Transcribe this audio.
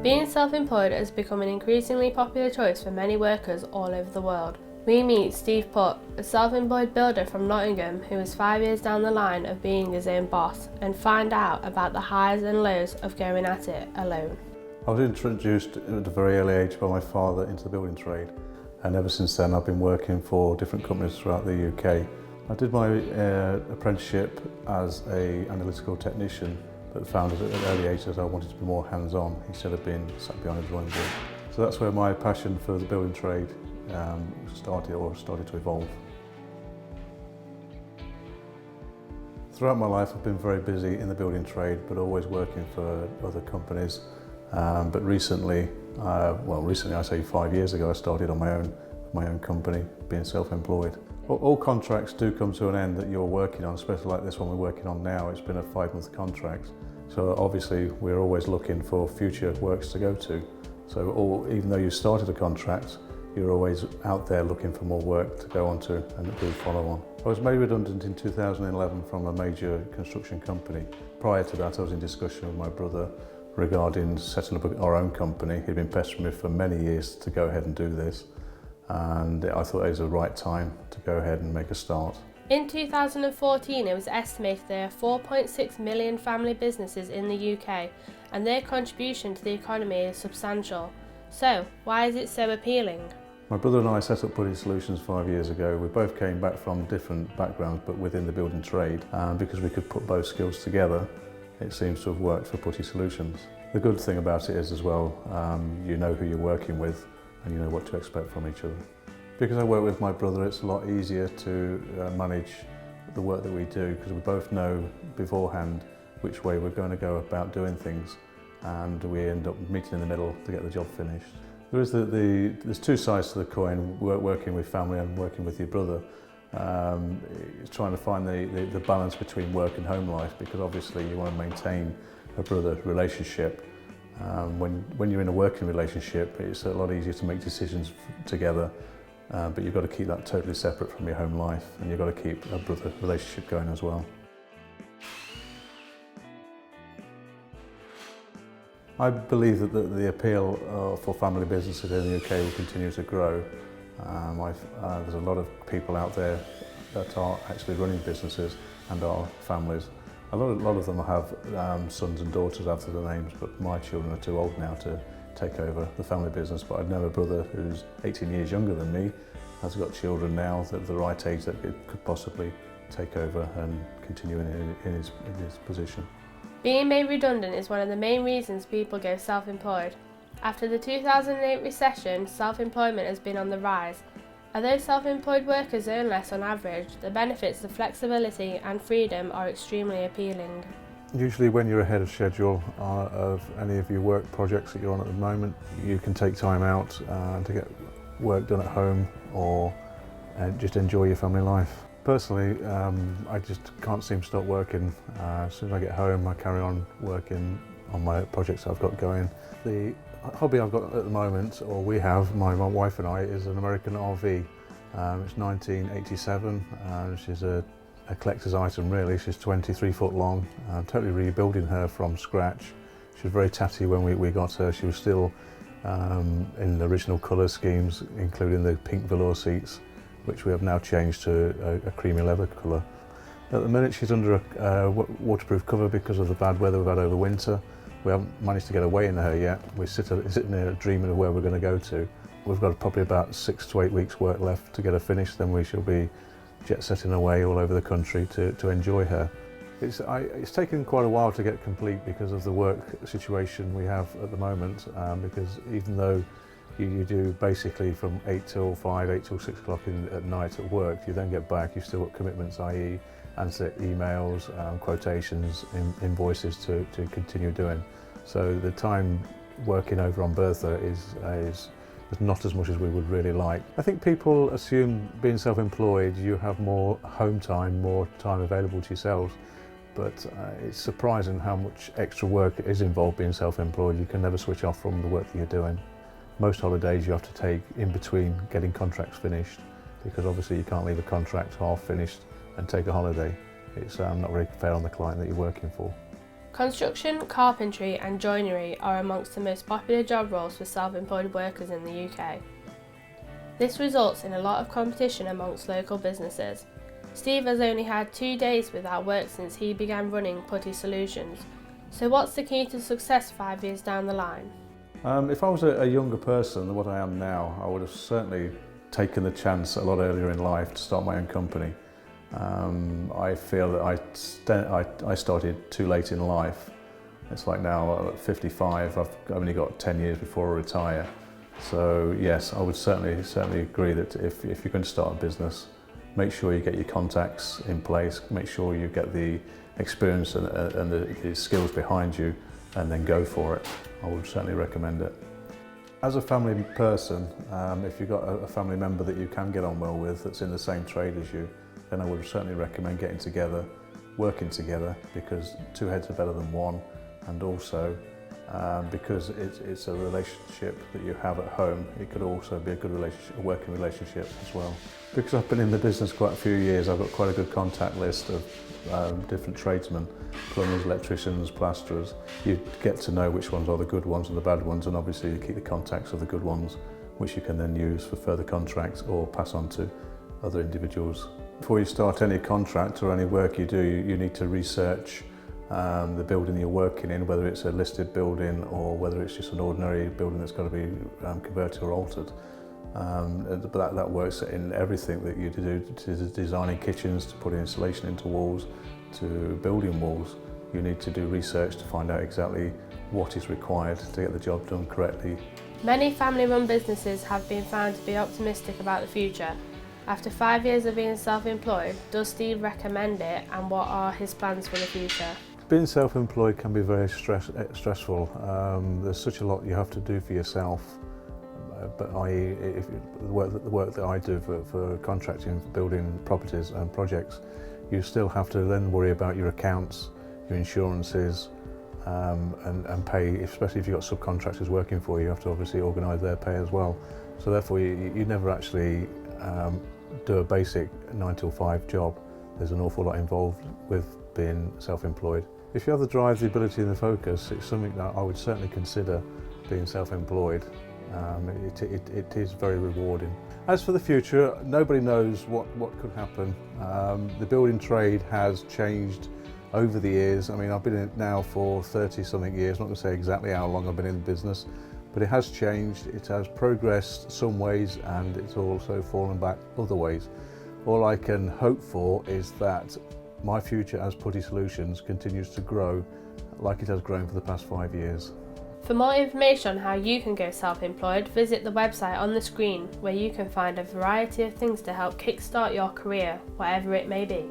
Being self-employed has become an increasingly popular choice for many workers all over the world. We meet Steve Putt, a self-employed builder from Nottingham who is 5 years down the line of being his own boss, and find out about the highs and lows of going at it alone. I was introduced at a very early age by my father into the building trade, and ever since then I've been working for different companies throughout the UK. I did my apprenticeship as an analytical technician, but found at an early age that I wanted to be more hands-on instead of being sat behind a drawing board. So that's where my passion for the building trade started to evolve. Throughout my life I've been very busy in the building trade, but always working for other companies. But recently I say 5 years ago, I started on my own company, being self-employed. All contracts do come to an end that you're working on, especially like this one we're working on now. It's been a 5-month contract. So obviously we're always looking for future works to go to. So even though you started a contract, you're always out there looking for more work to go on to and do follow on. I was made redundant in 2011 from a major construction company. Prior to that I was in discussion with my brother regarding setting up our own company. He'd been pestering me for many years to go ahead and do this, and I thought it was the right time to go ahead and make a start. In 2014, it was estimated there are 4.6 million family businesses in the UK, and their contribution to the economy is substantial. So, why is it so appealing? My brother and I set up Putty Solutions 5 years ago. We both came back from different backgrounds, but within the building trade, and because we could put both skills together, it seems to have worked for Putty Solutions. The good thing about it is as well, you know who you're working with and you know what to expect from each other. Because I work with my brother, it's a lot easier to manage the work that we do, because we both know beforehand which way we're going to go about doing things, and we end up meeting in the middle to get the job finished. There's two sides to the coin, working with family and working with your brother. It's trying to find the balance between work and home life, because obviously you want to maintain a brother relationship. When you're in a working relationship, it's a lot easier to make decisions together, but you've got to keep that totally separate from your home life, and you've got to keep a brother relationship going as well. I believe that the appeal for family businesses in the UK will continue to grow. There's a lot of people out there that are actually running businesses and are families. A lot of them have sons and daughters after their names, but my children are too old now to take over the family business. But I know a brother who's 18 years younger than me, has got children now that are the right age that could possibly take over and continue in his position. Being made redundant is one of the main reasons people go self-employed. After the 2008 recession, self-employment has been on the rise. Although self-employed workers earn less on average, the benefits of flexibility and freedom are extremely appealing. Usually when you're ahead of schedule of any of your work projects that you're on at the moment, you can take time out to get work done at home or just enjoy your family life. Personally, I just can't seem to stop working. As soon as I get home, I carry on working on my projects I've got going. The hobby I've got at the moment, or we have, my wife and I, is an American RV. It's 1987, she's a collector's item really. She's 23 foot long. I'm totally rebuilding her from scratch. She was very tatty when we got her. She was still in the original colour schemes, including the pink velour seats, which we have now changed to a creamy leather colour. At the minute she's under a waterproof cover because of the bad weather we've had over winter. We haven't managed to get away in her yet. We're sitting here dreaming of where we're going to go to. We've got probably about 6 to 8 weeks work left to get her finished, then we shall be jet setting away all over the country to enjoy her. It's taken quite a while to get complete because of the work situation we have at the moment, because even though you do basically from 8 till 5, 8 till 6 o'clock at night at work, you then get back, you've still got commitments, i.e. answer emails, quotations, invoices to continue doing. So the time working over on Bertha is not as much as we would really like. I think people assume being self-employed you have more home time, more time available to yourselves, but it's surprising how much extra work is involved being self-employed. You can never switch off from the work that you're doing. Most holidays you have to take in between getting contracts finished, because obviously you can't leave a contract half finished and take a holiday. It's not very fair on the client that you're working for. Construction, carpentry and joinery are amongst the most popular job roles for self-employed workers in the UK. This results in a lot of competition amongst local businesses. Steve has only had 2 days without work since he began running Putty Solutions. So what's the key to success 5 years down the line? If I was a younger person than what I am now, I would have certainly taken the chance a lot earlier in life to start my own company. I feel that I started too late in life. It's like now at 55, I've only got 10 years before I retire. So yes, I would certainly agree that if you're going to start a business, make sure you get your contacts in place, make sure you get the experience and the skills behind you, and then go for it. I would certainly recommend it. As a family person, if you've got a family member that you can get on well with that's in the same trade as you, then I would certainly recommend getting together, working together, because two heads are better than one, and also because it's a relationship that you have at home, it could also be a good relationship, a working relationship as well. Because I've been in the business quite a few years, I've got quite a good contact list of different tradesmen, plumbers, electricians, plasterers. You get to know which ones are the good ones and the bad ones, and obviously you keep the contacts of the good ones, which you can then use for further contracts or pass on to other individuals. Before you start any contract or any work you do, you need to research the building you're working in, whether it's a listed building or whether it's just an ordinary building that's got to be converted or altered. But that works in everything that you do, to designing kitchens, to putting insulation into walls, to building walls. You need to do research to find out exactly what is required to get the job done correctly. Many family-run businesses have been found to be optimistic about the future. After 5 years of being self-employed, does Steve recommend it, and what are his plans for the future? Being self-employed can be very stressful. There's such a lot you have to do for yourself. But the work that I do for contracting, for building properties and projects, you still have to then worry about your accounts, your insurances, and pay, especially if you've got subcontractors working for you, you have to obviously organise their pay as well. So therefore you never actually do a basic 9 till 5 job. There's an awful lot involved with being self-employed. If you have the drive, the ability and the focus, it's something that I would certainly consider being self-employed. It is very rewarding. As for the future, nobody knows what could happen. The building trade has changed over the years. I mean, I've been in it now for 30-something years. I'm not going to say exactly how long I've been in the business, but it has changed. It has progressed some ways, and it's also fallen back other ways. All I can hope for is that my future as Putty Solutions continues to grow like it has grown for the past 5 years. For more information on how you can go self-employed, visit the website on the screen, where you can find a variety of things to help kickstart your career, whatever it may be.